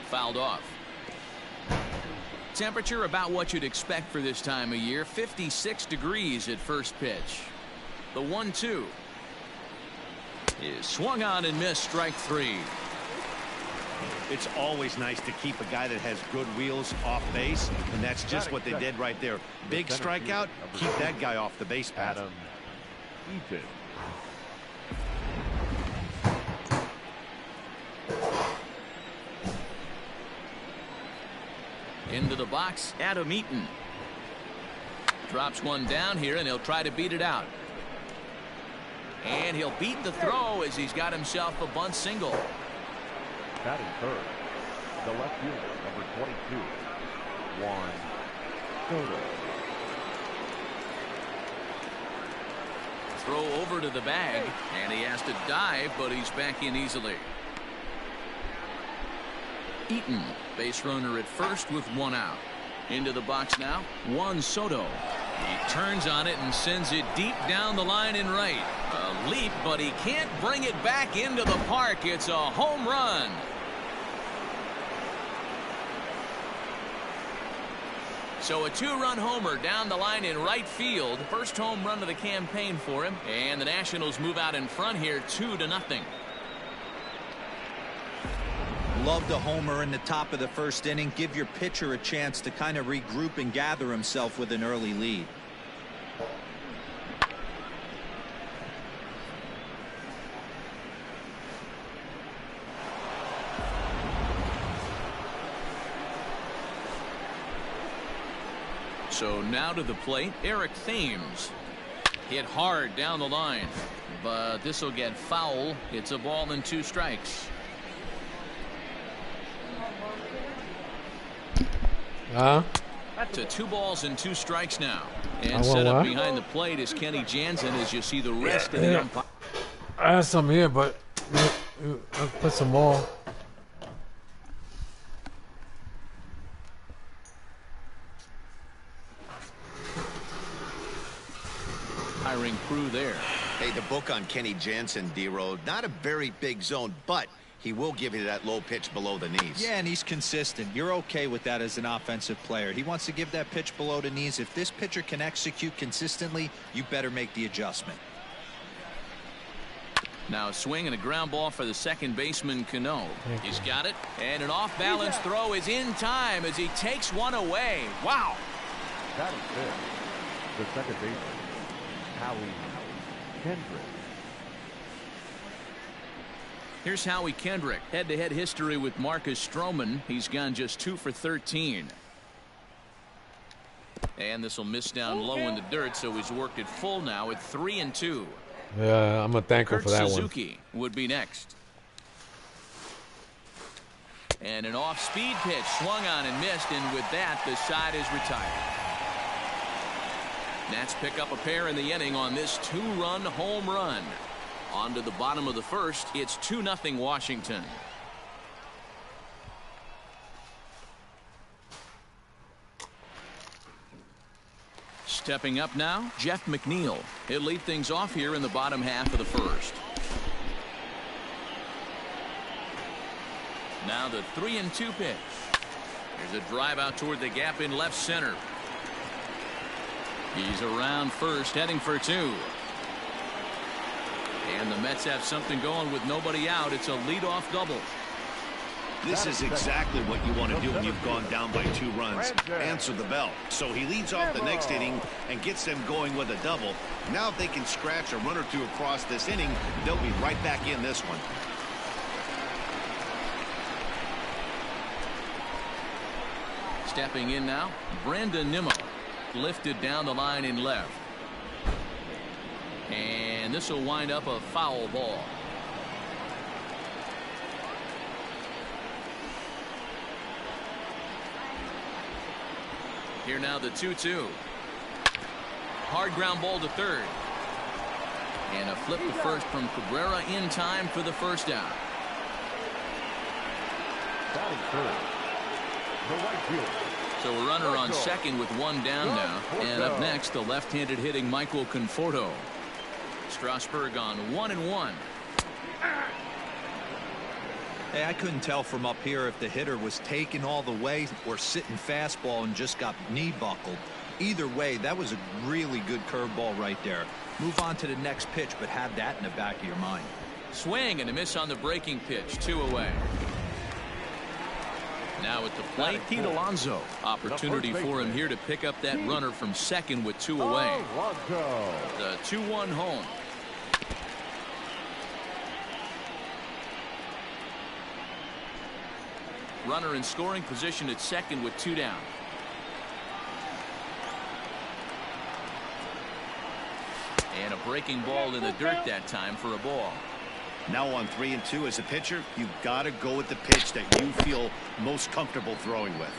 Fouled off. Temperature about what you'd expect for this time of year. 56 degrees at first pitch. The 1-2 is swung on and missed. Strike three. It's always nice to keep a guy that has good wheels off base, and that's just what they did right there. Big strikeout, keep that guy off the base path. Into the box, Adam Eaton. Drops one down here, and he'll try to beat it out. And he'll beat the throw as he's got himself a bunt single. Batting third, the left fielder, number 22, Juan Soto. Throw over to the bag, and he has to dive, but he's back in easily. Eaton, base runner at first with one out. Into the box now, Juan Soto. He turns on it and sends it deep down the line in right. A leap, but he can't bring it back into the park. It's a home run. So a two-run homer down the line in right field. First home run of the campaign for him. And the Nationals move out in front here 2-0. Loved a homer in the top of the first inning. Give your pitcher a chance to kind of regroup and gather himself with an early lead. So now to the plate, Eric Thames. Hit hard down the line, but this will get foul. It's a ball and 2 strikes. To 2 balls and 2 strikes now. And set up behind the plate is Kenny Jansen as you see the rest of the umpire. I have some here, but I'll put some more. Hiring crew there. Hey, the book on Kenny Jansen, D-Road, not a very big zone, but he will give you that low pitch below the knees. Yeah, and he's consistent. You're okay with that as an offensive player. He wants to give that pitch below the knees. If this pitcher can execute consistently, you better make the adjustment. Now a swing and a ground ball for the second baseman, Cano. He's got it, and an off-balance throw is in time as he takes one away. Wow. Batting fifth, the second baseman, Howie Kendrick. Here's Howie Kendrick. Head-to-head history with Marcus Stroman. He's gone just 2 for 13. And this will miss down low in the dirt, so he's worked it full now at 3-2. Yeah, I'm gonna thank him for that Suzuki would be next. And an off-speed pitch swung on and missed, and with that, the side is retired. Nats pick up a pair in the inning on this 2-run home run. On to the bottom of the first. It's 2-0 Washington. Stepping up now, Jeff McNeil. He'll lead things off here in the bottom half of the first. Now the 3-2 pitch. Here's a drive out toward the gap in left center. He's around first, heading for 2. And the Mets have something going with nobody out. It's a leadoff double. This is exactly what you want to do when you've gone down by 2 runs. Answer the bell. So he leads off the next inning and gets them going with a double. Now if they can scratch a run or 2 across this inning, they'll be right back in this one. Stepping in now, Brandon Nimmo. Lifted down the line in left. And this will wind up a foul ball. Here now the 2-2. Hard ground ball to third. And a flip to first from Cabrera in time for the first out. Batting third, the right fielder. So a runner on second with 1 down now. And up next, the left-handed hitting Michael Conforto. Strasburg on 1-1. Hey, I couldn't tell from up here if the hitter was taking all the way or sitting fastball and just got knee buckled. Either way, that was a really good curveball right there. Move on to the next pitch, but have that in the back of your mind. Swing and a miss on the breaking pitch. 2 away. Now at the plate, Pete Alonso. Opportunity for him here to pick up that runner from second with 2 away. The 2-1 home. Runner in scoring position at second with 2 down. And a breaking ball in the dirt that time for a ball. Now on 3-2 as a pitcher, you've got to go with the pitch that you feel most comfortable throwing with.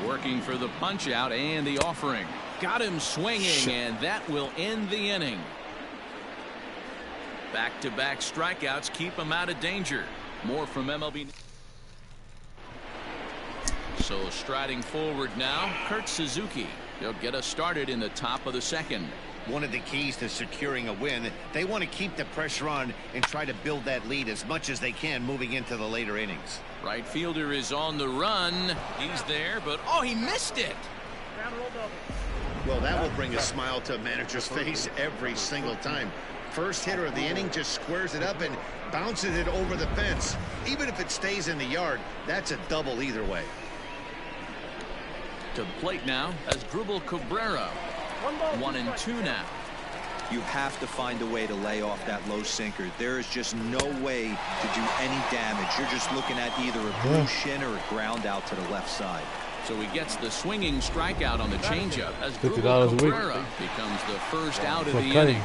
Working for the punch out and the offering. Got him swinging, and that will end the inning. Back-to-back strikeouts keep him out of danger. More from MLB. So striding forward now, Kurt Suzuki. He'll get us started in the top of the second. One of the keys to securing a win, they want to keep the pressure on and try to build that lead as much as they can moving into the later innings. Right fielder is on the run. He's there, but oh, he missed it. Well, that will bring a smile to a manager's face every single time. First hitter of the inning just squares it up and bounces it over the fence. Even if it stays in the yard, that's a double either way. To the plate now as Dribble Cabrera. 1-2 now. You have to find a way to lay off that low sinker. There is just no way to do any damage. You're just looking at either a blue shin or a ground out to the left side. So he gets the swinging strikeout on the changeup as $50 Dribble a week. Cabrera becomes the first out of the Okay. inning.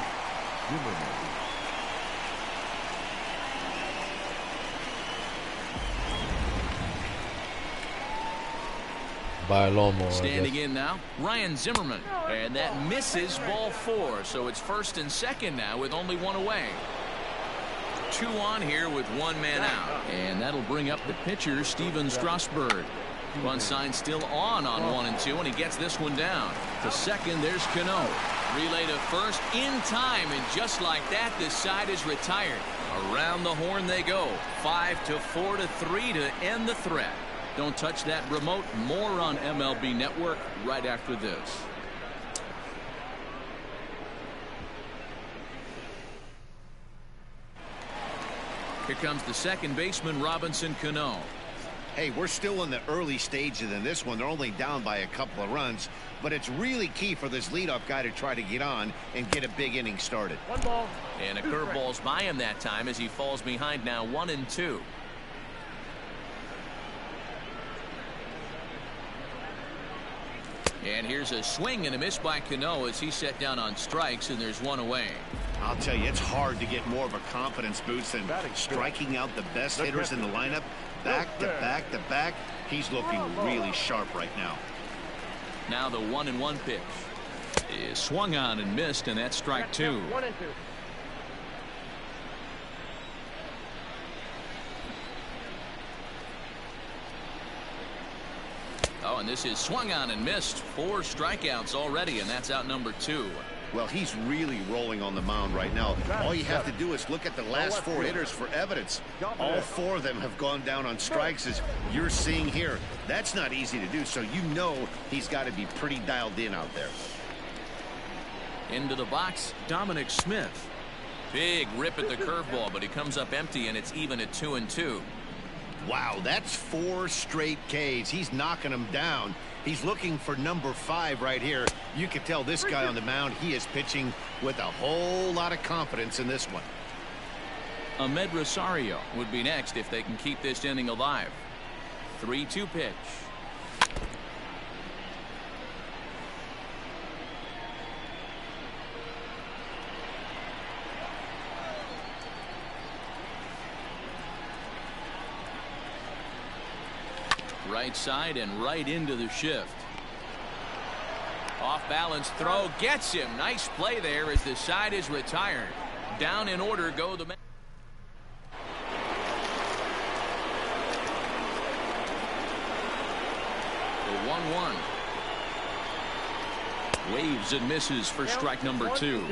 Buy a lawnmower. Standing in now, Ryan Zimmerman, and that misses ball 4. So it's first and second now with only 1 away. 2 on here with 1 man out, and that'll bring up the pitcher Steven Strasburg. Bunt sign still on 1-2, and he gets this one down. To second, there's Cano. Relay to first in time, and just like that, this side is retired. Around the horn they go. 5-4 to 3 to end the threat. Don't touch that remote. More on MLB Network right after this. Here comes the second baseman, Robinson Cano. Hey, we're still in the early stages in this one. They're only down by a couple of runs, but it's really key for this leadoff guy to try to get on and get a big inning started. 1 ball. And a curveball's by him that time as he falls behind now 1-2. And here's a swing and a miss by Cano as he's set down on strikes, and there's 1 away. I'll tell you, it's hard to get more of a confidence boost than striking out the best hitters in the lineup. Back to back to back. He's looking really sharp right now. Now the 1-1 pitch is swung on and missed, and that's strike 2. 1-2. Oh, and this is swung on and missed. 4 strikeouts already, and that's out number 2. Well, he's really rolling on the mound right now. All you have to do is look at the last 4 hitters for evidence. All 4 of them have gone down on strikes, as you're seeing here. That's not easy to do, so you know he's got to be pretty dialed in out there. Into the box, Dominic Smith. Big rip at the curveball, but he comes up empty, and it's even at 2-2. Wow, that's 4 straight Ks. He's knocking them down. He's looking for number 5 right here. You can tell this guy on the mound, he is pitching with a whole lot of confidence in this one. Ahmed Rosario would be next if they can keep this inning alive. 3-2 pitch. Right side and right into the shift. Off balance throw gets him. Nice play there as the side is retired. Down in order go the men. The 1-1. Waves and misses for strike number 2.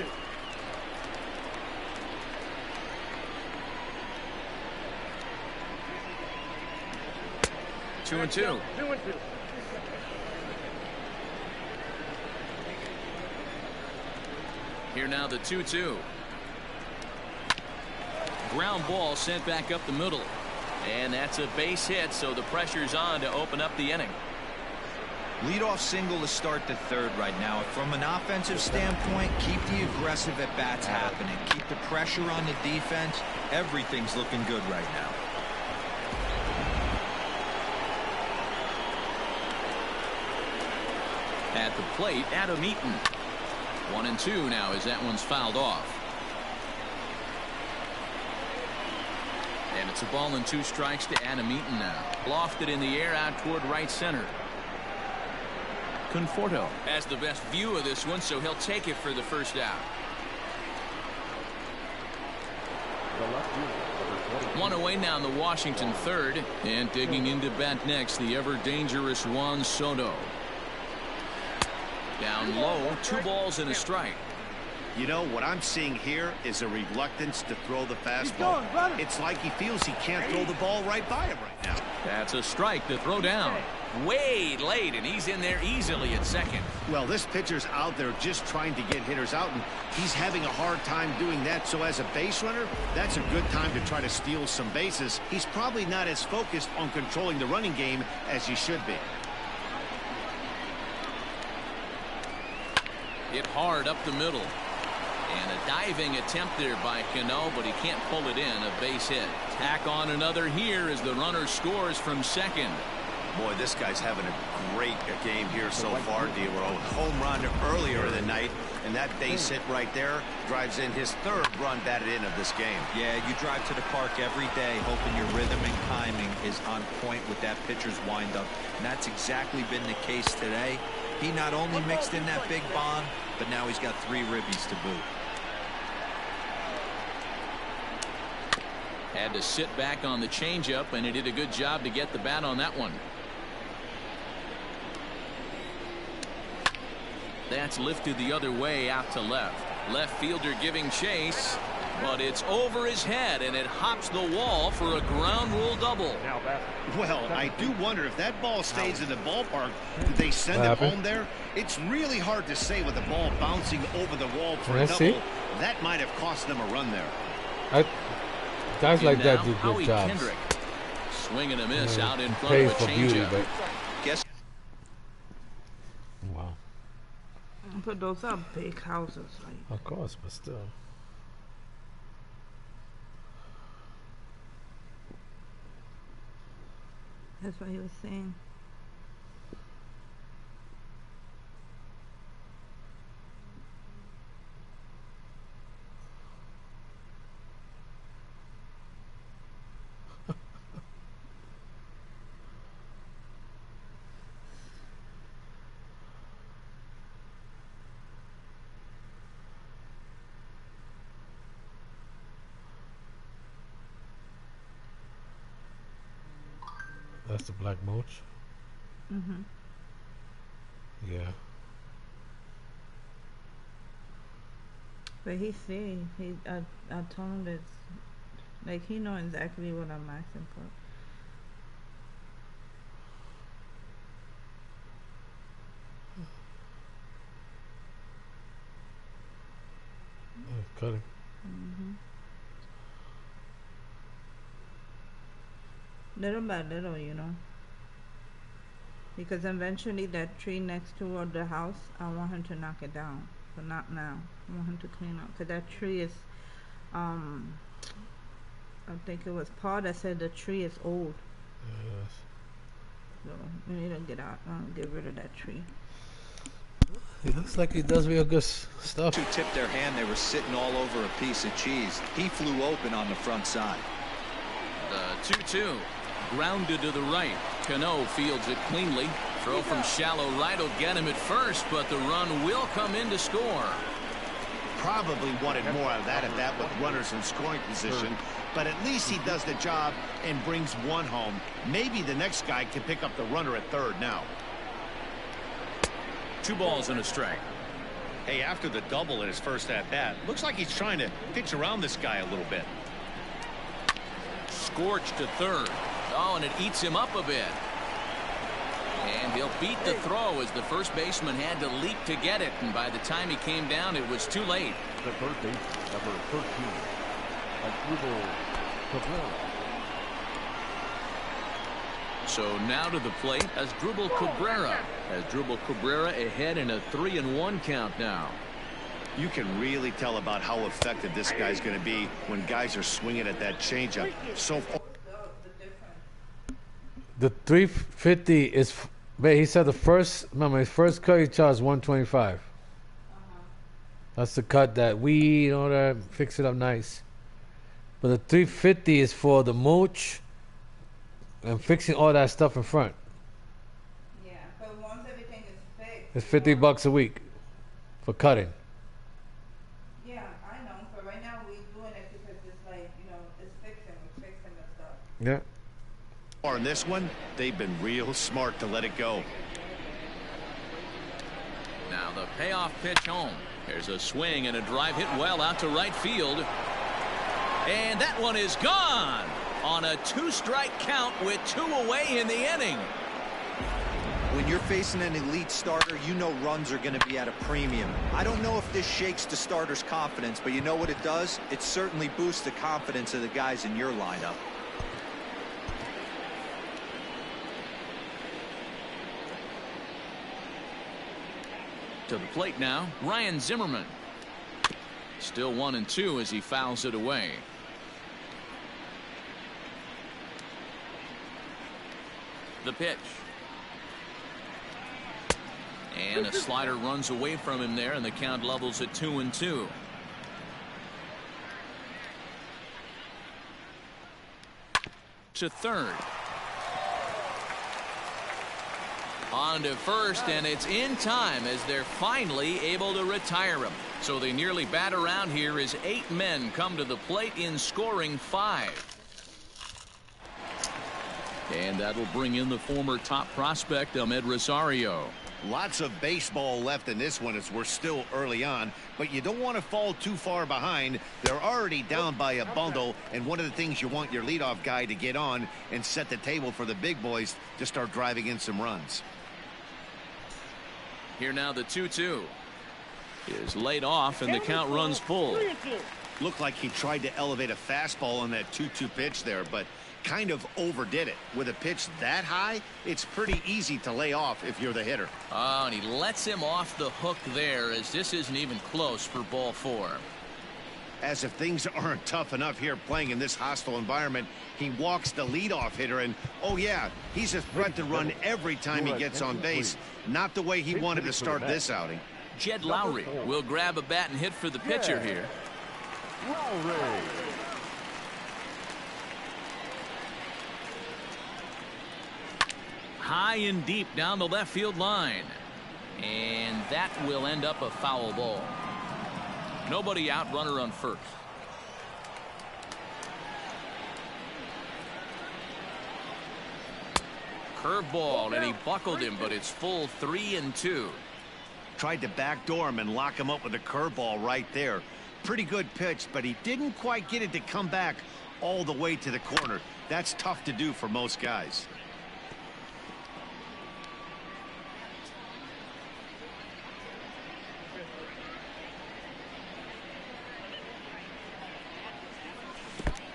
2-2. Here now the 2-2. Ground ball sent back up the middle. And that's a base hit, so the pressure's on to open up the inning. Leadoff single to start the third right now. From an offensive standpoint, keep the aggressive at-bats happening. Keep the pressure on the defense. Everything's looking good right now. At the plate, Adam Eaton. 1-2 now as that one's fouled off. And it's a ball and 2 strikes to Adam Eaton now. Lofted in the air out toward right center. Conforto has the best view of this one, so he'll take it for the first out. One away now in the Washington third. And digging into bat next, the ever-dangerous Juan Soto. Down low, 2 balls and a strike. You know, what I'm seeing here is a reluctance to throw the fastball. It's like he feels he can't throw the ball right by him right now. That's a strike to throw down. Way late, and he's in there easily at second. Well, this pitcher's out there just trying to get hitters out, and he's having a hard time doing that. So as a base runner, that's a good time to try to steal some bases. He's probably not as focused on controlling the running game as he should be. Hit hard up the middle. And a diving attempt there by Cano, but he can't pull it in. A base hit. Tack on another here as the runner scores from second. Boy, this guy's having a great game here so far, D-Row. Home run earlier in the night, and that base hit right there drives in his 3rd run batted in of this game. Yeah, you drive to the park every day hoping your rhythm and timing is on point with that pitcher's windup, and that's exactly been the case today. He not only mixed in that big bomb, but now he's got 3 ribbies to boot. Had to sit back on the changeup, and he did a good job to get the bat on that one. That's lifted the other way out to left. Left fielder giving chase, but it's over his head, and it hops the wall for a ground rule double. Well, I do wonder if that ball stays in the ballpark, did they send him home there? It's really hard to say with the ball bouncing over the wall for a double. That might have cost them a run there. Guys like that do good jobs. Kendrick. Swing and a miss out in front of a changeup. Guess. Wow. But those are big houses, like. Of course, but still. That's what he was saying. That's the black mulch. Mm-hmm. Yeah. But I told him that, like, he knows exactly what I'm asking for. Cutting. Mm-hmm. Little by little, you know. Because eventually that tree next to the house, I want him to knock it down. But not now. I want him to clean up. Because that tree is, I think it was Paul that said the tree is old. Yes. So we need to get rid of that tree. He looks like he does real good stuff. Two tipped their hand. They were sitting all over a piece of cheese. He flew open on the front side. The 2-2. Grounded to the right. Cano fields it cleanly. Throw from shallow right will get him at first, but the run will come in to score. Probably wanted more out of that at bat with runners in scoring position, but at least he does the job and brings one home. Maybe the next guy can pick up the runner at third now. 2 balls and a strike. Hey, after the double in his first at-bat, looks like he's trying to pitch around this guy a little bit. Scorched to third. Oh, and it eats him up a bit. And he'll beat the throw as the first baseman had to leap to get it. And by the time he came down, it was too late. The third base, number 13, Cabrera. So now to the plate as Asdrubal Cabrera. Asdrubal Cabrera ahead in a 3-1 count now. You can really tell about how effective this guy's going to be when guys are swinging at that changeup. So far. The 350 is, he said the first, remember his first cut he charged 125. That's the cut that we, fix it up nice. But the 350 is for the mooch and fixing all that stuff in front. Yeah, but once everything is fixed. It's $50 a week for cutting. Yeah, I know. But right now we're doing it because it's like, it's fixing. We're fixing the stuff. Yeah. In this one, they've been real smart to let it go. Now the payoff pitch home. There's a swing and a drive hit well out to right field. And that one is gone on a 2-strike count with 2 away in the inning. When you're facing an elite starter, you know runs are going to be at a premium. I don't know if this shakes the starter's confidence, but you know what it does? It certainly boosts the confidence of the guys in your lineup. To the plate now, Ryan Zimmerman. Still 1-2 as he fouls it away. The pitch. And a slider runs away from him there, and the count levels at 2-2. To third. On to first, and it's in time as they're finally able to retire him. So they nearly bat around here as 8 men come to the plate in scoring 5. And that'll bring in the former top prospect, Ahmed Rosario. Lots of baseball left in this one as we're still early on, but you don't want to fall too far behind. They're already down by a bundle, and one of the things you want your leadoff guy to get on and set the table for the big boys to start driving in some runs. Here now the 2-2 is laid off, and the count runs full. Looked like he tried to elevate a fastball on that 2-2 pitch there, but kind of overdid it. With a pitch that high, it's pretty easy to lay off if you're the hitter. Oh, and he lets him off the hook there as this isn't even close for ball 4. As if things aren't tough enough here playing in this hostile environment, he walks the leadoff hitter, and oh yeah, he's a threat to run every time he gets on base. Not the way he wanted to start this outing. Jed Lowry will grab a bat and hit for the pitcher here. Lowry. High and deep down the left field line. And that will end up a foul ball. Nobody out, runner on first. Curveball, and he buckled him, but it's full 3-2. Tried to backdoor him and lock him up with a curveball right there. Pretty good pitch, but he didn't quite get it to come back all the way to the corner. That's tough to do for most guys.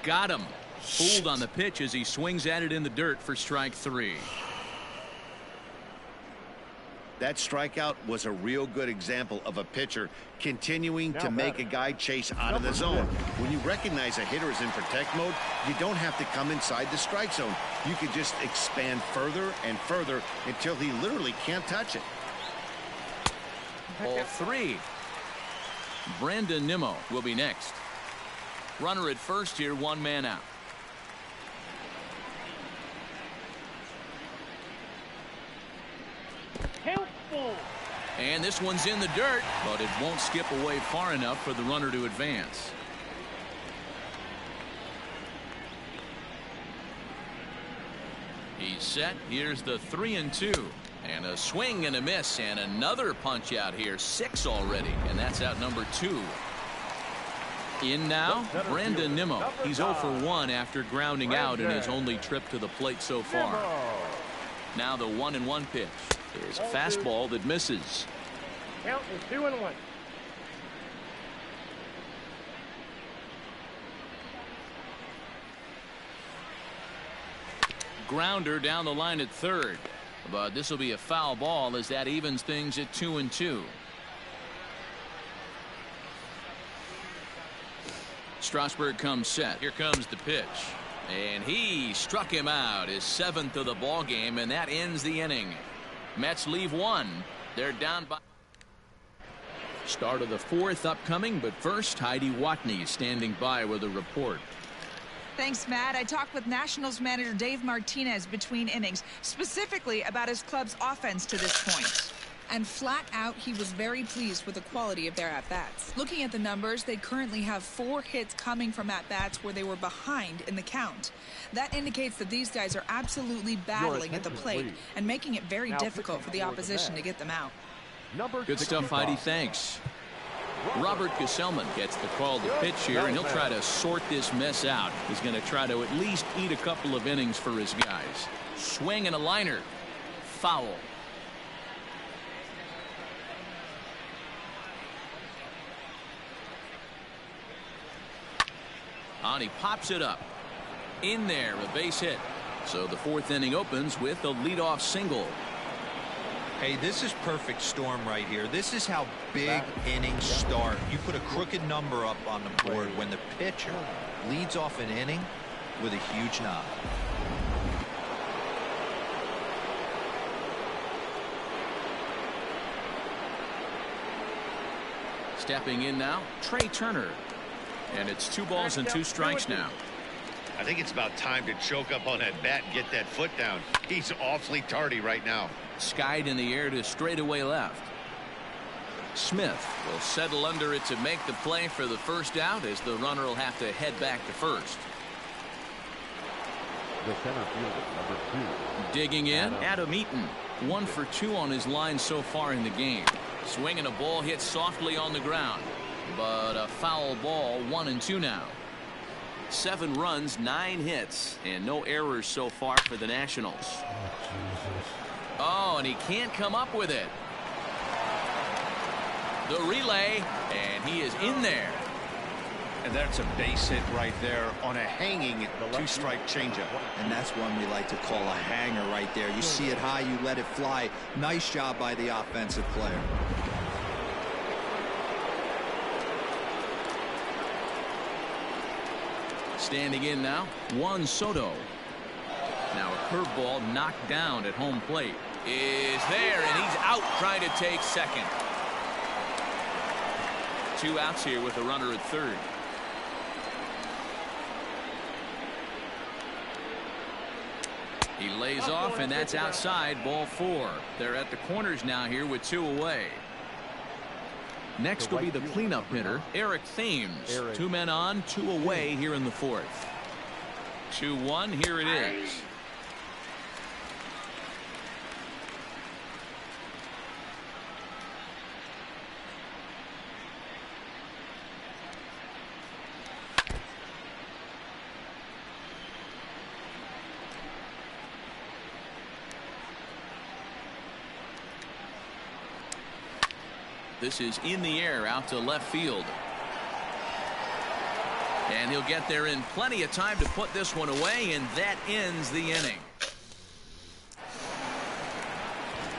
Got him. Fooled on the pitch as he swings at it in the dirt for strike 3. That strikeout was a real good example of a pitcher continuing to make a guy chase out of the zone. When you recognize a hitter is in protect mode, you don't have to come inside the strike zone. You can just expand further and further until he literally can't touch it. Ball 3. Brandon Nimmo will be next. Runner at first here, 1 man out. And this one's in the dirt, but it won't skip away far enough for the runner to advance. He's set. Here's the 3-2. And a swing and a miss, and another punch out here. 6 already, and that's out number 2. In now, Brandon Nimmo. He's 0 for 1 after grounding out in his only trip to the plate so far. Now the 1-1 pitch is a fastball that misses. Count is 2-1. Grounder down the line at third, but this will be a foul ball as that evens things at 2-2. Strasburg comes set. Here comes the pitch, and he struck him out, his 7th of the ball game, and that ends the inning. Mets leave 1. They're down by. Start of the 4th upcoming, but first Heidi Watney standing by with a report. Thanks, Matt. I talked with Nationals manager Dave Martinez between innings, specifically about his club's offense to this point. And flat out, he was very pleased with the quality of their at-bats. Looking at the numbers, they currently have 4 hits coming from at-bats where they were behind in the count. That indicates that these guys are absolutely battling at the plate and making it very difficult for the opposition to get them out. Good stuff, Heidi. Thanks. Robert Gesellman gets the call to pitch here, and he'll try to sort this mess out. He's going to try to at least eat a couple of innings for his guys. Swing and a liner. Foul. On, he pops it up. In there, a base hit. So the 4th inning opens with a leadoff single. Hey, this is perfect storm right here. This is how big innings start. You put a crooked number up on the board when the pitcher leads off an inning with a huge knock. Stepping in now, Trey Turner. And it's 2 balls and 2 strikes now. I think it's about time to choke up on that bat and get that foot down. He's awfully tardy right now. Skied in the air to straightaway left. Smith will settle under it to make the play for the first out, as the runner will have to head back to first. The center fielder, number 2. Digging in, Adam Eaton. 1 for 2 on his line so far in the game. Swinging a ball hit softly on the ground, but a foul ball. 1-2 now. 7 runs, 9 hits, and no errors so far for the Nationals. Oh, and he can't come up with it. The relay, and he is in there. And that's a base hit right there on a hanging 2-strike changeup. And that's one we like to call a hanger right there. You see it high, you let it fly. Nice job by the offensive player. Standing in now, Juan Soto. Now a curveball knocked down at home plate is there, and he's out trying to take second. 2 outs here with a runner at third. He lays off, and that's outside, ball 4. They're at the corners now here with 2 away. Next will be the cleanup hitter, Eric Thames. 2 men on, 2 away here in the 4th. 2-1, here it is. This is in the air out to left field. And he'll get there in plenty of time to put this one away, and that ends the inning.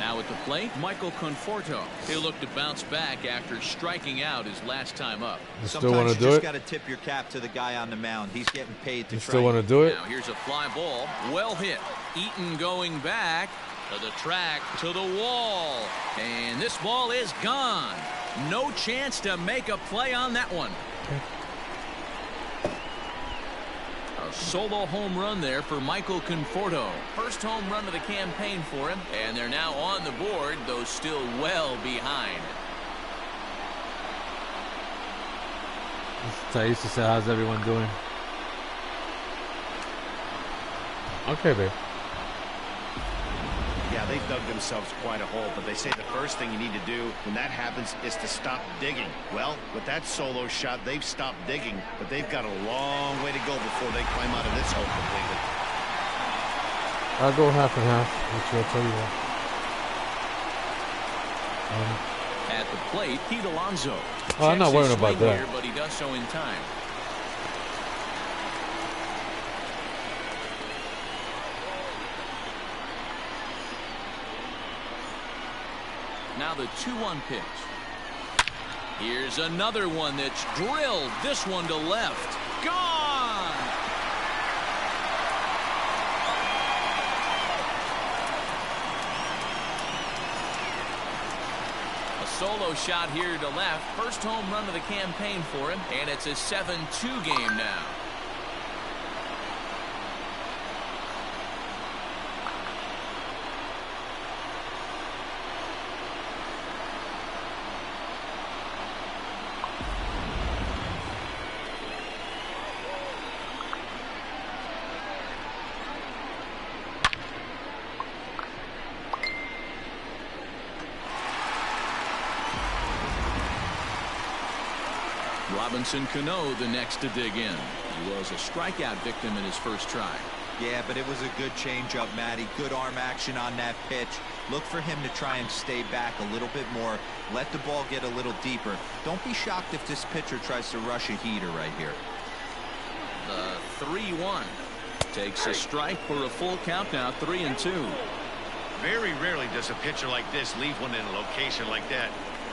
Now at the plate, Michael Conforto. He'll look to bounce back after striking out his last time up. Sometimes you just got to tip your cap to the guy on the mound. He's getting paid to try. Still want to do it? Now here's a fly ball. Well hit. Eaton going back to the track, to the wall. And this ball is gone. No chance to make a play on that one. A solo home run there for Michael Conforto. First home run of the campaign for him. And they're now on the board, though still well behind. I used to say, how's everyone doing? Okay, babe. Yeah, they've dug themselves quite a hole, but they say the first thing you need to do when that happens is to stop digging. Well, with that solo shot, they've stopped digging, but they've got a long way to go before they climb out of this hole completely. I'll go half and half, which I'll tell you that. At the plate, Pete Alonso. I'm not Checks worried his about swing that. here, but he does so in time. Now the 2-1 pitch. Here's another one that's drilled. This one to left. Gone! A solo shot here to left. First home run of the campaign for him, and it's a 7-2 game now. Robinson Cano the next to dig in. He was a strikeout victim in his first try. Yeah, but it was a good changeup, Matty. Good arm action on that pitch. Look for him to try and stay back a little bit more. Let the ball get a little deeper. Don't be shocked if this pitcher tries to rush a heater right here. The 3-1 takes a strike for a full count now, 3-2. Very rarely does a pitcher like this leave one in a location like that.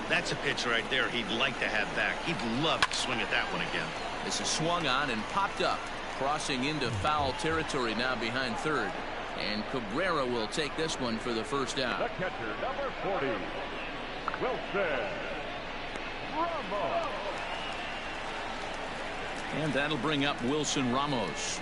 That's a pitch right there he'd like to have back. He'd love to swing at that one again. This is swung on and popped up, crossing into foul territory now behind third. And Cabrera will take this one for the first out. The catcher, number 40, Wilson Ramos. And that'll bring up Wilson Ramos.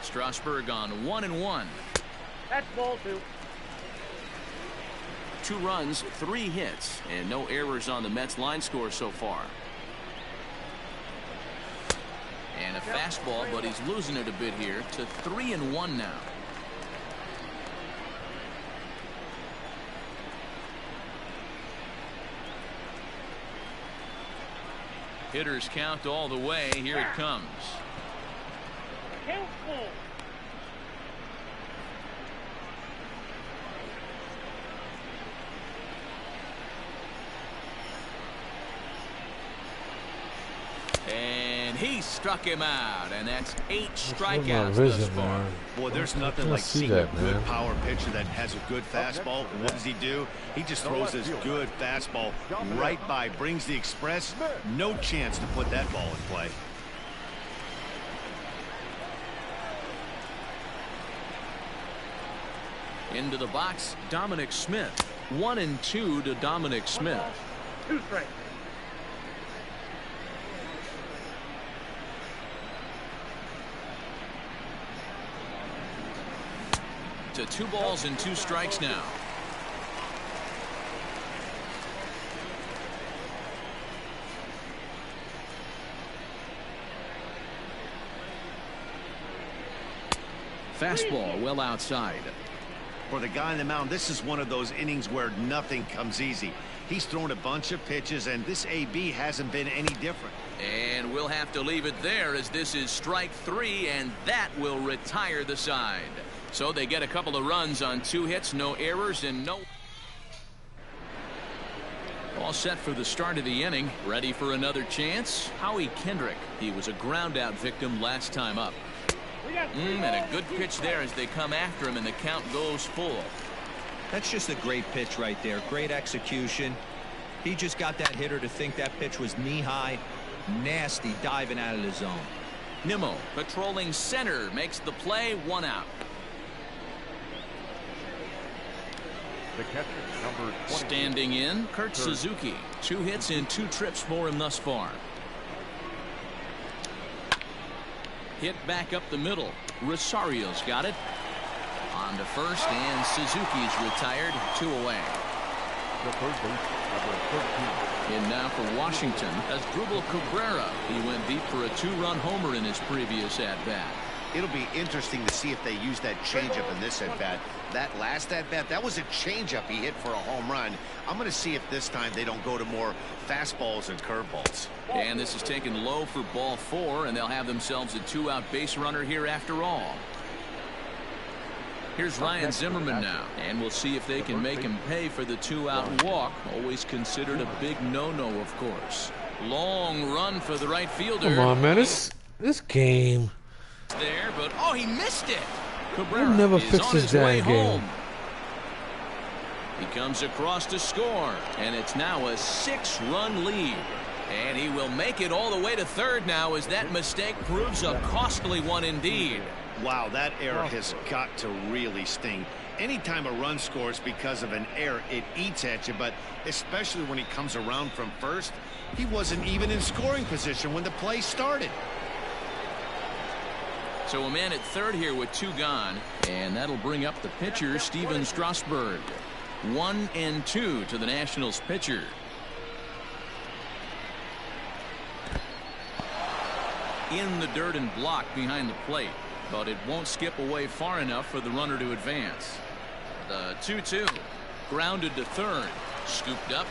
Strasburg on 1-1. That's ball 2. 2 runs, 3 hits, and no errors on the Mets line score so far. And a fastball, but he's losing it a bit here to 3-1 now. Hitters count all the way. Here it comes. And he struck him out, and that's 8 strikeouts thus far. Boy, there's nothing like seeing a good power pitcher that has a good fastball. What does he do? He just throws this good fastball right by, brings the express. No chance to put that ball in play. Into the box, Dominic Smith. 1-2 to Dominic Smith. 2 strikes. To 2 balls and 2 strikes now. Fastball well outside. For the guy on the mound, this is one of those innings where nothing comes easy. He's thrown a bunch of pitches, and this AB hasn't been any different. And we'll have to leave it there, as this is strike 3, and that will retire the side. So they get a couple of runs on 2 hits, no errors, and no. All set for the start of the inning. Ready for another chance? Howie Kendrick. He was a ground out victim last time up. And a good pitch there as they come after him, and the count goes full. That's just a great pitch right there. Great execution. He just got that hitter to think that pitch was knee-high. Nasty diving out of the zone. Nimmo patrolling center makes the play, 1 out. The catcher, number 20. Standing in, Kurt Suzuki. 2 hits and 2 trips for him thus far. Hit back up the middle. Rosario's got it. On to first, and Suzuki's retired. 2 away. The third base, number 13. In now for Washington as Drupal Cabrera. He went deep for a 2-run homer in his previous at-bat. It'll be interesting to see if they use that changeup in this at-bat. That last at-bat, that was a changeup he hit for a home run. I'm going to see if this time they don't go to more fastballs and curveballs. And this is taken low for ball 4, and they'll have themselves a 2-out base runner here after all. Here's Ryan Zimmerman now, and we'll see if they can make him pay for the 2-out walk. Always considered a big no-no, of course. Long run for the right fielder. Come on, man. This game. There, but oh, he missed it. He'll never fix this damn game. He comes across to score, and it's now a 6-run lead. And he will make it all the way to third now as that mistake proves a costly one indeed. Wow, that error has got to really sting. Anytime a run scores because of an error, it eats at you, but especially when he comes around from first, he wasn't even in scoring position when the play started. So a man at third here with 2 gone, and that'll bring up the pitcher, Steven Strasburg. 1-2 to the Nationals pitcher. In the dirt and blocked behind the plate, but it won't skip away far enough for the runner to advance. The 2-2, grounded to third, scooped up.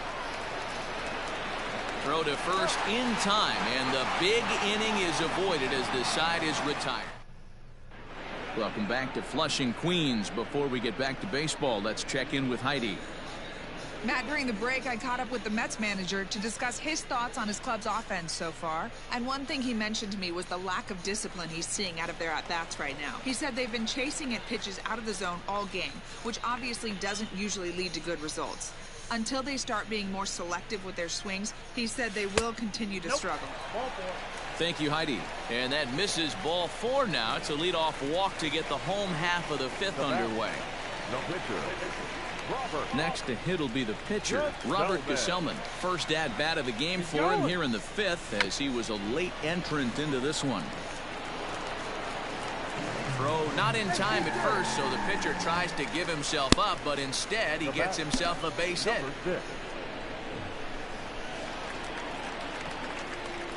Throw to first in time, and the big inning is avoided as the side is retired. Welcome back to Flushing, Queens. Before we get back to baseball, let's check in with Heidi. Matt, during the break, I caught up with the Mets manager to discuss his thoughts on his club's offense so far. And one thing he mentioned to me was the lack of discipline he's seeing out of their at-bats right now. He said they've been chasing at pitches out of the zone all game, which obviously doesn't usually lead to good results. Until they start being more selective with their swings, he said they will continue to struggle. Thank you, Heidi. And that misses ball 4 now. It's a leadoff walk to get the home half of the 5th underway. Next to hit will be the pitcher, Robert Gesellman. First at-bat of the game for him here in the 5th, as he was a late entrant into this one. Throw not in time at first, so the pitcher tries to give himself up, but instead he gets himself a base hit.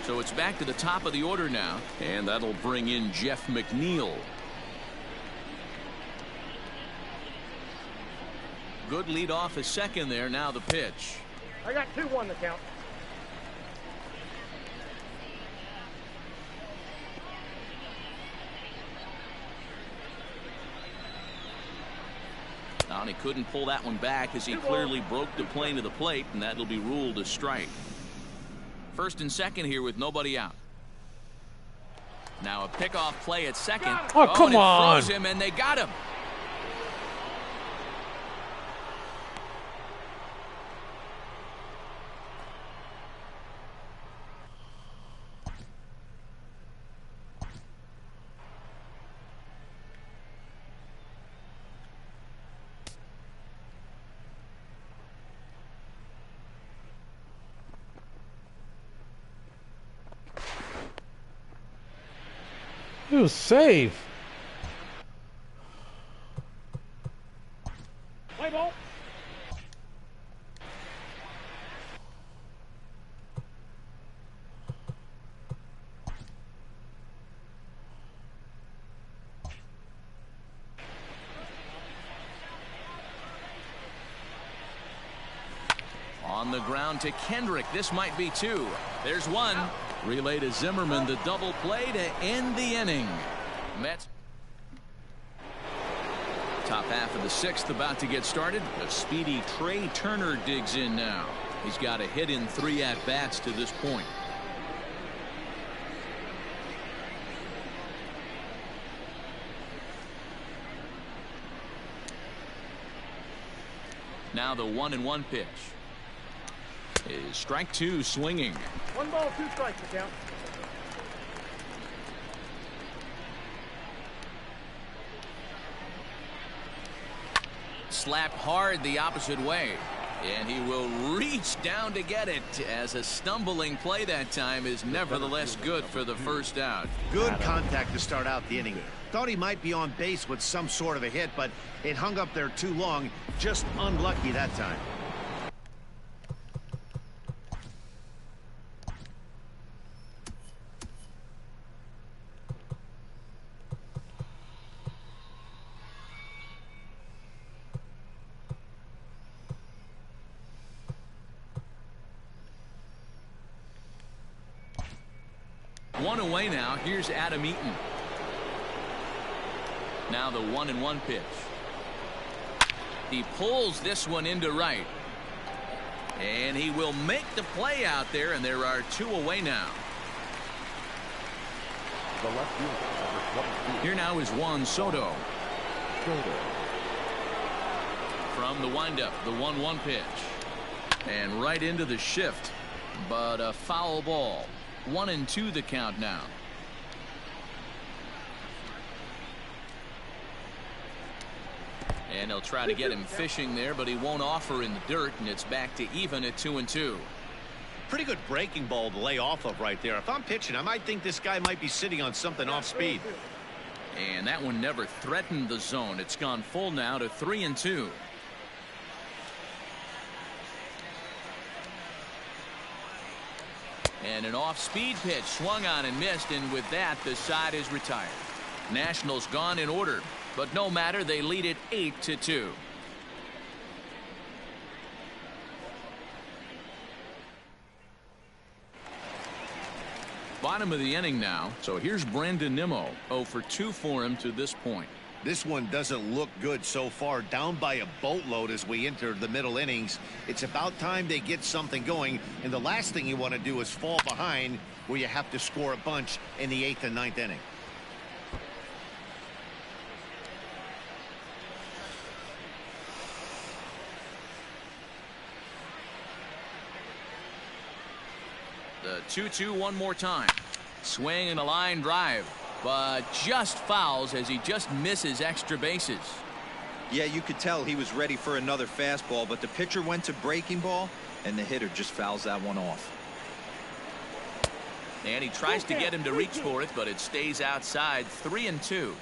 So it's back to the top of the order now, and that'll bring in Jeff McNeil. Good lead off his second there. Now the pitch. I got 2-1 to count. Now he couldn't pull that one back as he clearly broke the plane of the plate, and that'll be ruled a strike. First and second here with nobody out. Now a pickoff play at second. Oh, come on. Froze him, and they got him. He was safe. Play ball. On the ground to Kendrick. This might be 2. There's 1. Relay to Zimmerman, the double play to end the inning. Mets. Top half of the 6th about to get started. A speedy Trey Turner digs in now. He's got a hit in 3 at-bats to this point. Now the 1-1 pitch. Is strike 2 swinging. 1 ball, 2 strikes to count. Slapped hard the opposite way, and he will reach down to get it, as a stumbling play that time is nevertheless good for the first out. Good contact to start out the inning. Thought he might be on base with some sort of a hit, but it hung up there too long. Just unlucky that time. One away now. Here's Adam Eaton. Now the 1-1 pitch. He pulls this one into right. And he will make the play out there, and there are 2 away now. The left fielder, number 22. Here now is Juan Soto. From the windup, the 1-1 pitch. And right into the shift. But a foul ball. 1-2 the count now. And he'll try to get him fishing there, but he won't offer in the dirt, and it's back to even at 2-2. Pretty good breaking ball to lay off of right there. If I'm pitching, I might think this guy might be sitting on something off speed. And that one never threatened the zone. It's gone full now to 3-2. And an off-speed pitch swung on and missed, and with that, the side is retired. Nationals gone in order, but no matter, they lead it 8-2. Bottom of the inning now, so here's Brandon Nimmo. 0 for 2 for him to this point. This one doesn't look good so far. Down by a boatload as we enter the middle innings. It's about time they get something going, and the last thing you want to do is fall behind where you have to score a bunch in the 8th and 9th inning. The 2-2 one more time. Swing and a line drive, but just fouls as he just misses extra bases. Yeah, you could tell he was ready for another fastball, but the pitcher went to breaking ball, and the hitter just fouls that one off. And he tries to get him to reach for it, but it stays outside. 3-2.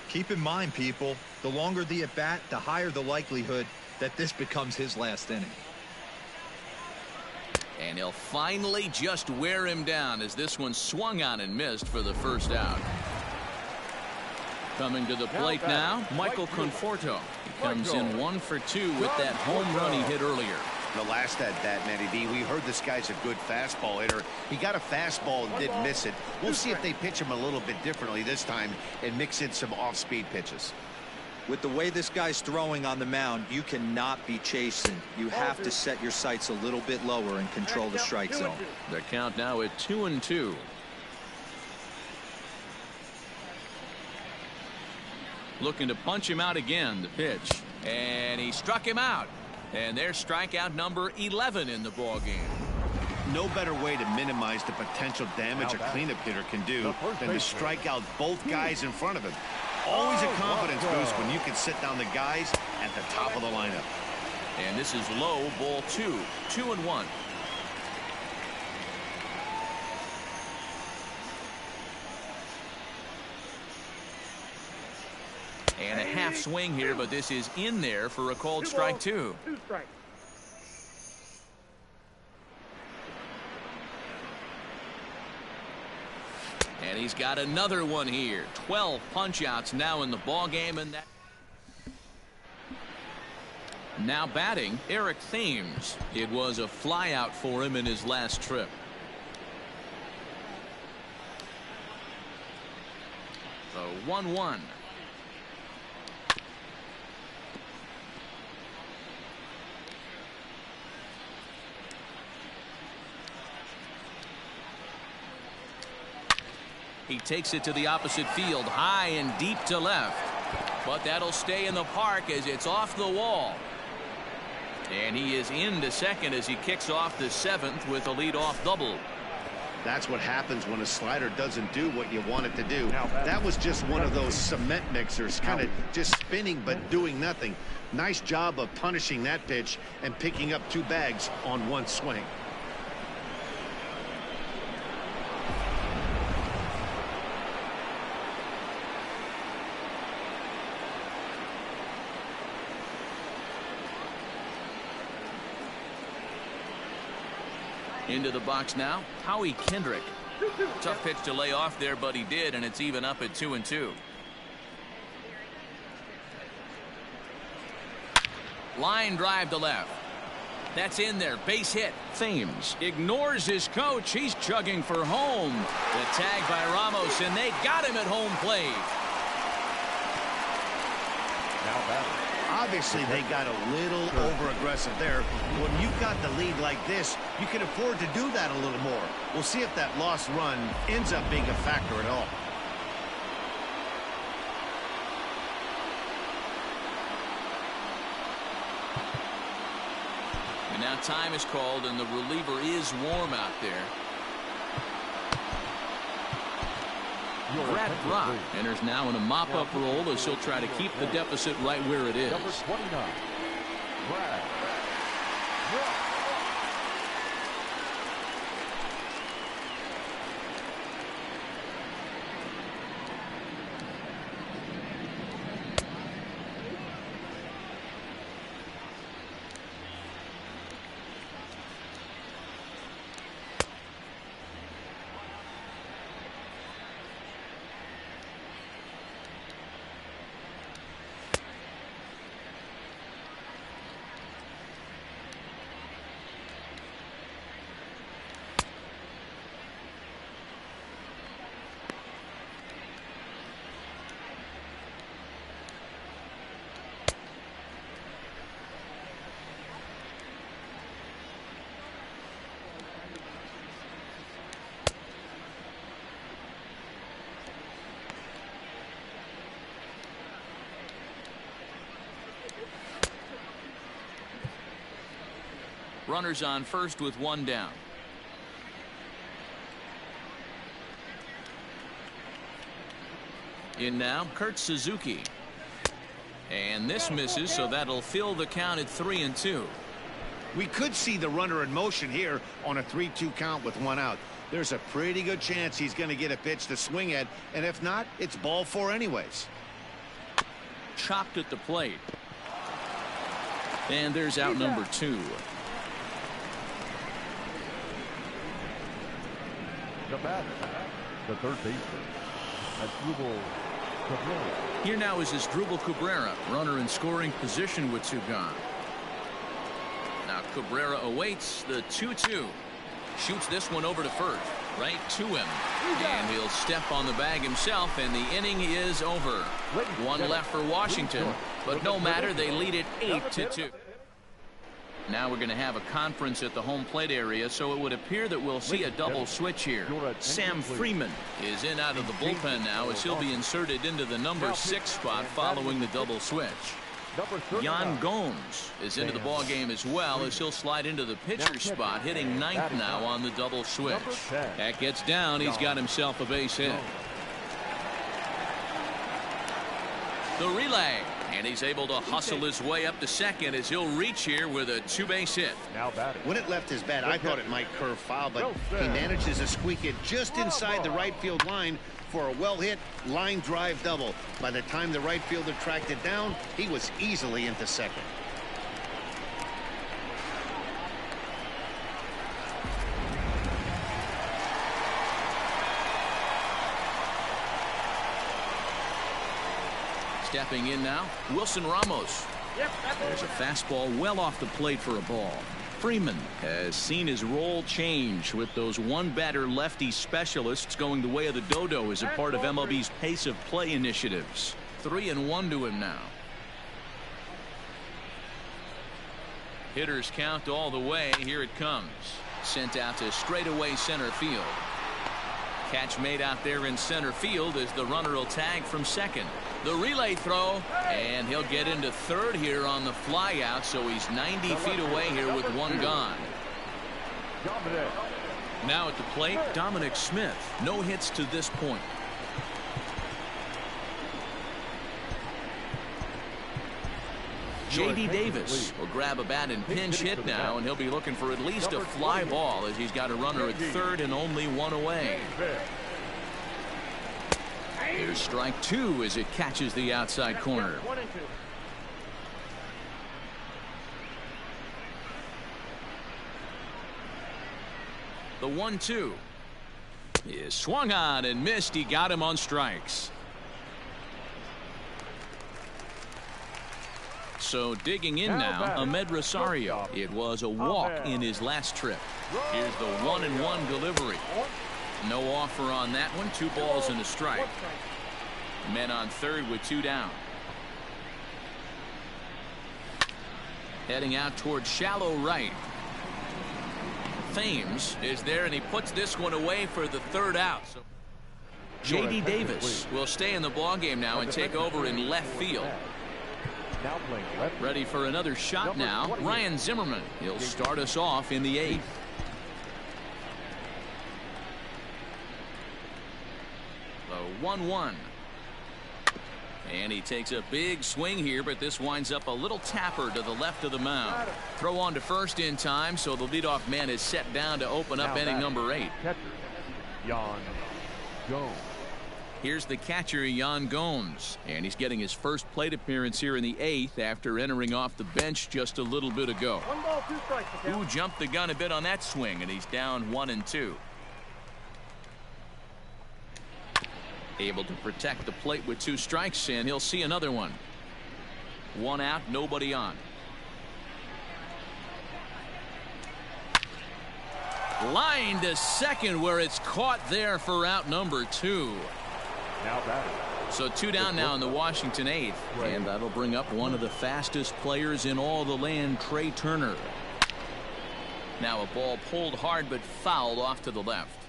Keep in mind, people, the longer the at-bat, the higher the likelihood that this becomes his last inning. And he'll finally just wear him down as this one swung on and missed for the first out. Coming to the plate now, Michael Conforto. He comes in 1 for 2 with that home run he hit earlier. The last at bat, Matty B, we heard this guy's a good fastball hitter. He got a fastball and didn't miss it. We'll see if they pitch him a little bit differently this time and mix in some off-speed pitches. With the way this guy's throwing on the mound, you cannot be chasing. You have to set your sights a little bit lower and control the strike zone. The count now at 2-2. Looking to punch him out again, the pitch. And he struck him out. And there's strikeout number 11 in the ballgame. No better way to minimize the potential damage a cleanup hitter can do than to strike out both guys in front of him. Always a confidence boost when you can sit down the guys at the top of the lineup. And this is low, ball 2, 2-1. And a half swing here, but this is in there for a called strike 2. And he's got another one here. 12 punch-outs now in the ball game, and that. Now batting, Eric Thames. It was a flyout for him in his last trip. So 1-1. He takes it to the opposite field, high and deep to left. But that'll stay in the park as it's off the wall. And he is into second as he kicks off the 7th with a leadoff double. That's what happens when a slider doesn't do what you want it to do. That was just one of those cement mixers, kind of just spinning but doing nothing. Nice job of punishing that pitch and picking up 2 bags on 1 swing. Into the box now, Howie Kendrick. Tough pitch to lay off there, but he did, and it's even up at 2-2. Line drive to left. That's in there. Base hit. Thames ignores his coach. He's chugging for home. The tag by Ramos, and they got him at home plate. Now batting. Obviously, they got a little over-aggressive there. When you've got the lead like this, you can afford to do that a little more. We'll see if that lost run ends up being a factor at all. And now time is called, and the reliever is warm out there. Brad Brock enters now in a mop-up role as he'll try to keep the deficit right where it is. Number 29, Brad Brock. Runners on first with one down. In now, Kurt Suzuki. And this misses, so that'll fill the count at 3-2. We could see the runner in motion here on a 3-2 count with one out. There's a pretty good chance he's going to get a pitch to swing at, and if not, it's ball 4 anyways. Chopped at the plate. And there's out number 2. The batter, the third baseman, Asdrubal Cabrera. Here now is Asdrubal Cabrera, runner in scoring position with 2 gone. Now Cabrera awaits the 2-2. Shoots this one over to first, right to him. And he'll step on the bag himself, and the inning is over. One left for Washington, but no matter, they lead it 8-2. Now we're going to have a conference at the home plate area, so it would appear that we'll see a double switch here. Sam Freeman is in out of the bullpen now as he'll be inserted into the number 6 spot following the double switch. Yan Gomes is into the ball game as well as he'll slide into the pitcher spot, hitting 9th now on the double switch. That gets down. He's got himself a base hit. The relay. And he's able to hustle his way up to second as he'll reach here with a 2-base hit. Now batting. When it left his bat, I thought it might curve foul, but he manages to squeak it just inside the right field line for a well-hit line drive double. By the time the right fielder tracked it down, he was easily into second. Stepping in now, Wilson Ramos. There's a fastball well off the plate for a ball. Freeman has seen his role change with those one-batter lefty specialists going the way of the dodo as a part of MLB's pace of play initiatives. 3-1 to him now. Hitters count all the way. Here it comes. Sent out to straightaway center field. Catch made out there in center field as the runner will tag from second. The relay throw, and he'll get into third here on the fly out, so he's 90 feet away here with one gone. Now at the plate, Dominic Smith. No hits to this point. J.D. Davis will grab a bat and pinch hit now, and he'll be looking for at least a fly ball as he's got a runner at third and only one away. Here's strike 2 as it catches the outside corner. The 1-2 is swung on and missed. He got him on strikes. So digging in now, Ahmed Rosario. It was a walk in his last trip. Here's the 1-1 delivery. No offer on that one. 2 balls and a strike. Men on third with 2 down. Heading out towards shallow right. Thames is there, and he puts this one away for the 3rd out. So J.D. Davis will stay in the ballgame now and take over in left field. Ready for another shot now. Ryan Zimmerman. He'll start us off in the 8th. The 1-1. And he takes a big swing here, but this winds up a little tapper to the left of the mound. Throw on to first in time, so the leadoff man is set down to open up inning number 8. Here's the catcher, Yan Gomes, and he's getting his first plate appearance here in the 8th after entering off the bench just a little bit ago. 1 ball, 2 strikes. Who jumped the gun a bit on that swing, and he's down 1-2. Able to protect the plate with 2 strikes, and he'll see another one. 1 out, nobody on. Line to second, where it's caught there for out number 2. So 2 down now in the Washington 8th, and that'll bring up one of the fastest players in all the land, Trey Turner. Now a ball pulled hard but fouled off to the left.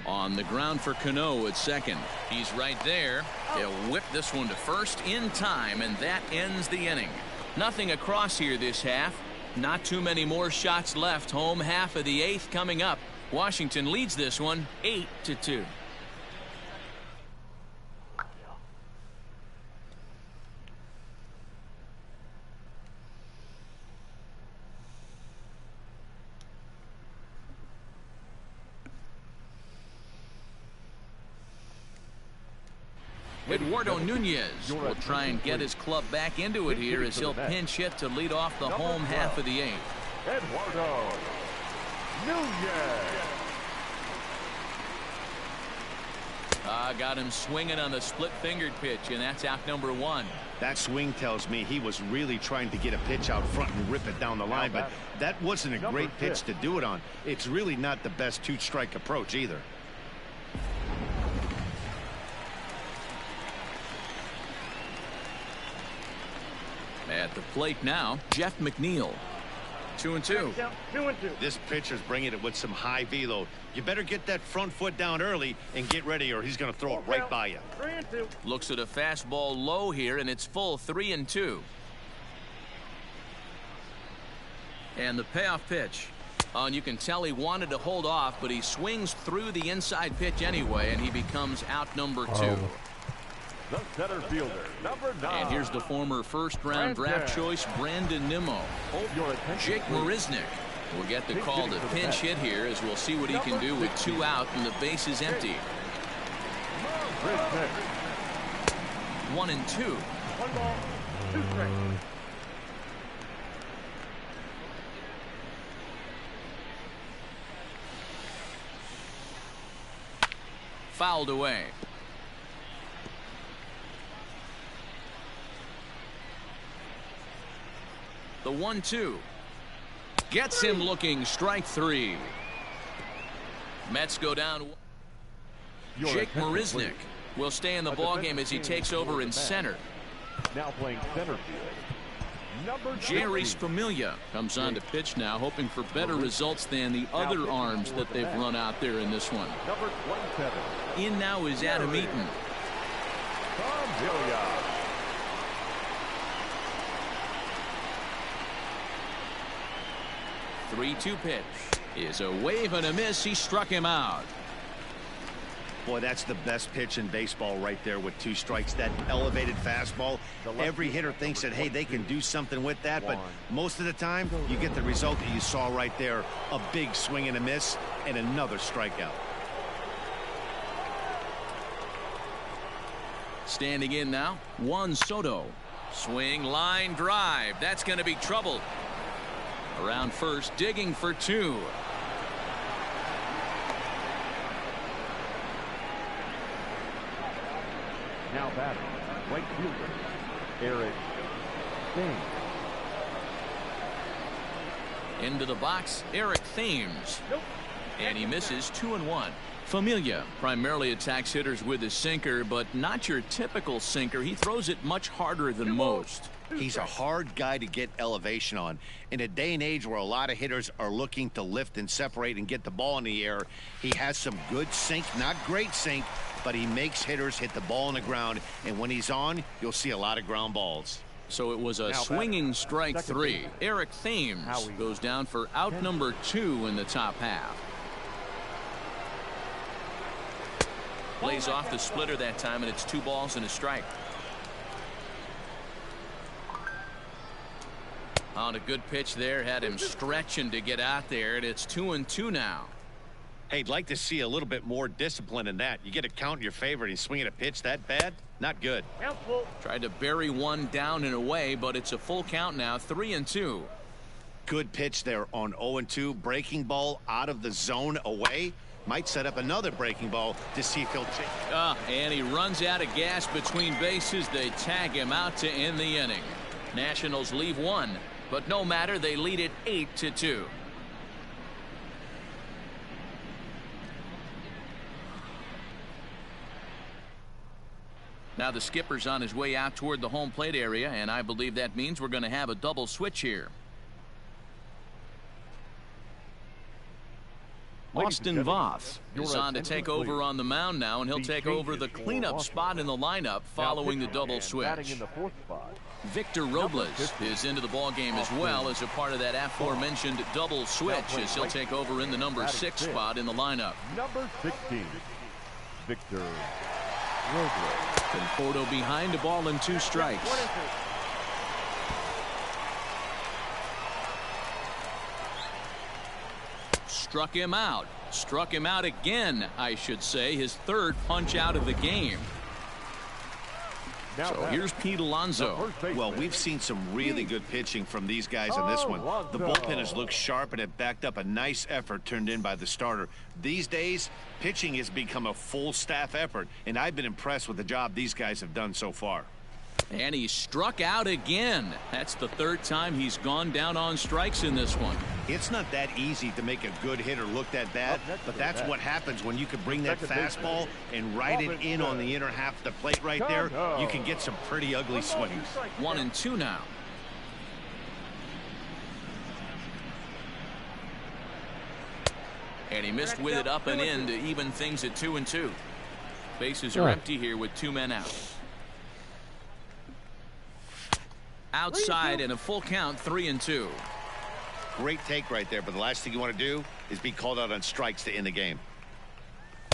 On the ground for Cano at second. He's right there. He'll whip this one to first in time, and that ends the inning. Nothing across here this half. Not too many more shots left. Home half of the 8th coming up. Washington leads this one 8-2. Eduardo Nunez will try and get his club back into it here as he'll pinch hit to lead off the home half of the 8th. Eduardo Nunez. Got him swinging on the split-fingered pitch, and that's out number 1. That swing tells me he was really trying to get a pitch out front and rip it down the line, but that wasn't a great pitch to do it on. It's really not the best 2-strike approach either. At the plate now, Jeff McNeil. 2-2. 2-2. This pitcher's bringing it with some high velo. You better get that front foot down early and get ready, or he's going to throw it right by you. 3-2. Looks at a fastball low here, and it's full. 3-2. And the payoff pitch. And you can tell he wanted to hold off, but he swings through the inside pitch anyway, and he becomes out number 2. The center fielder, number 9. And here's the former first-round draft choice, Brandon Nimmo. Jake Marisnick will get the call to pinch hit here, as we'll see what he can do with 2 out and the bases empty. 1-2. 1 ball, 2 strikes. Fouled away. The 1-2 gets him looking. Strike 3. Mets go down. Jake Marisnick will stay in the ballgame as he takes over in center. Now playing center field, number Jerry Familia comes on to pitch now, hoping for better results than the other arms that they've run out there in this one. number 27. In now is Adam Eaton. Familia. 3-2 pitch is a wave and a miss. He struck him out. Boy, that's the best pitch in baseball right there with 2 strikes. That elevated fastball. Every hitter thinks that, hey, they can do something with that, but most of the time you get the result that you saw right there. A big swing and a miss and another strikeout. Standing in now, Juan Soto. Swing, line drive. That's going to be trouble. Around first, digging for 2. Now batting, right fielder, Eric Thames. Into the box, Eric Thames. And he misses 2-1. Familia primarily attacks hitters with his sinker, but not your typical sinker. He throws it much harder than most. He's a hard guy to get elevation on. In a day and age where a lot of hitters are looking to lift and separate and get the ball in the air, he has some good sink, not great sink, but he makes hitters hit the ball on the ground. And when he's on, you'll see a lot of ground balls. So it was a swinging strike three. Eric Thames goes down for out number 2 in the top half. Plays off the splitter that time, and it's 2 balls and a strike. On a good pitch there, had him stretching to get out there, and it's 2-2 now. Hey, I'd like to see a little bit more discipline in that. You get a count in your favor and he's swinging a pitch that bad? Not good. Tried to bury one down and away, but it's a full count now, 3-2. Good pitch there on 0-2. Breaking ball out of the zone away. Might set up another breaking ball to see if he'll change. And he runs out of gas between bases. They tag him out to end the inning. Nationals leave 1, but no matter, they lead it 8-2. Now the skipper's on his way out toward the home plate area, and I believe that means we're going to have a double switch here. Austin Voth is on to take over on the mound now, and he'll take over the cleanup spot in the lineup following the double switch. Victor Robles is into the ballgame as well as a part of that aforementioned double switch, as he'll take over in the number 6 spot in the lineup. Number 16, Victor Robles. Conforto behind, a ball and 2 strikes. Struck him out. Struck him out again, I should say. His 3rd punch out of the game. So here's Pete Alonso. Well, we've seen some really good pitching from these guys on this one. The bullpen has looked sharp and it backed up a nice effort turned in by the starter. These days, pitching has become a full staff effort, and I've been impressed with the job these guys have done so far. And he struck out again. That's the 3rd time he's gone down on strikes in this one. It's not that easy to make a good hitter look that bad, but that's what happens when you can bring that fastball and ride it in on the inner half of the plate right there. You can get some pretty ugly swings. 1-2 now. And he missed with it up and in to even things at 2-2. Bases are empty here with 2 men out. Outside and a full count, 3-2. Great take right there, but the last thing you want to do is be called out on strikes to end the game.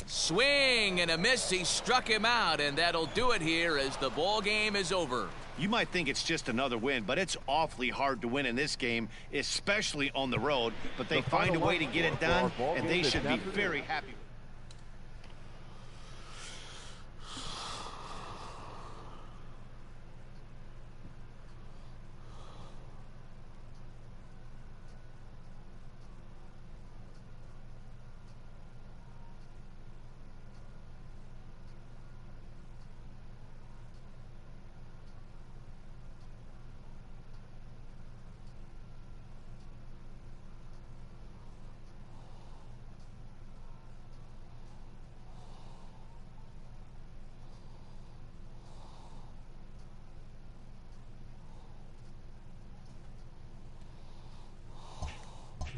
Swing and a miss. He struck him out, and that'll do it here as the ball game is over. You might think it's just another win, but it's awfully hard to win in this game, especially on the road. But they find a way to get it done, and they should be very happy.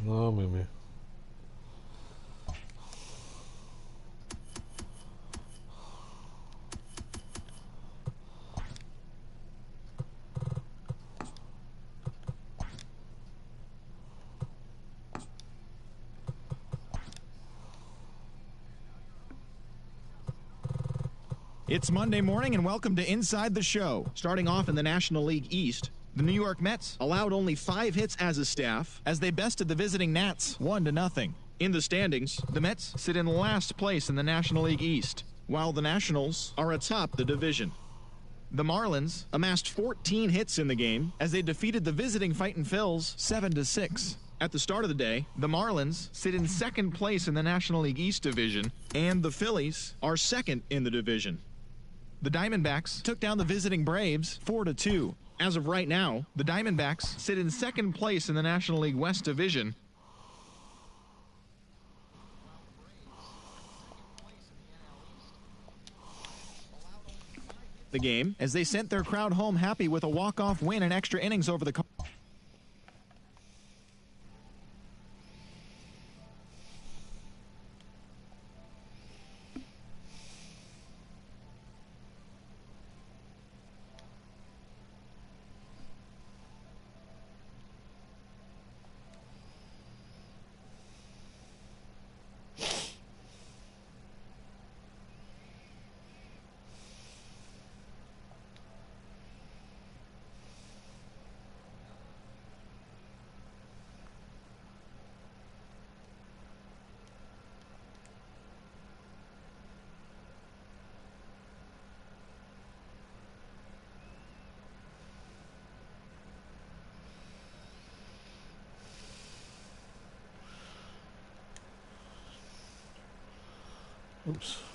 No, mimi. It's Monday morning and welcome to Inside the Show. Starting off in the National League East, the New York Mets allowed only 5 hits as a staff as they bested the visiting Nats 1-0. In the standings, the Mets sit in last place in the National League East, while the Nationals are atop the division. The Marlins amassed 14 hits in the game as they defeated the visiting Fightin' Phils 7-6. At the start of the day, the Marlins sit in second place in the National League East division, and the Phillies are second in the division. the Diamondbacks took down the visiting Braves 4-2. As of right now, the Diamondbacks sit in second place in the National League West Division. The game as they sent their crowd home happy with a walk-off win in extra innings over the Oops.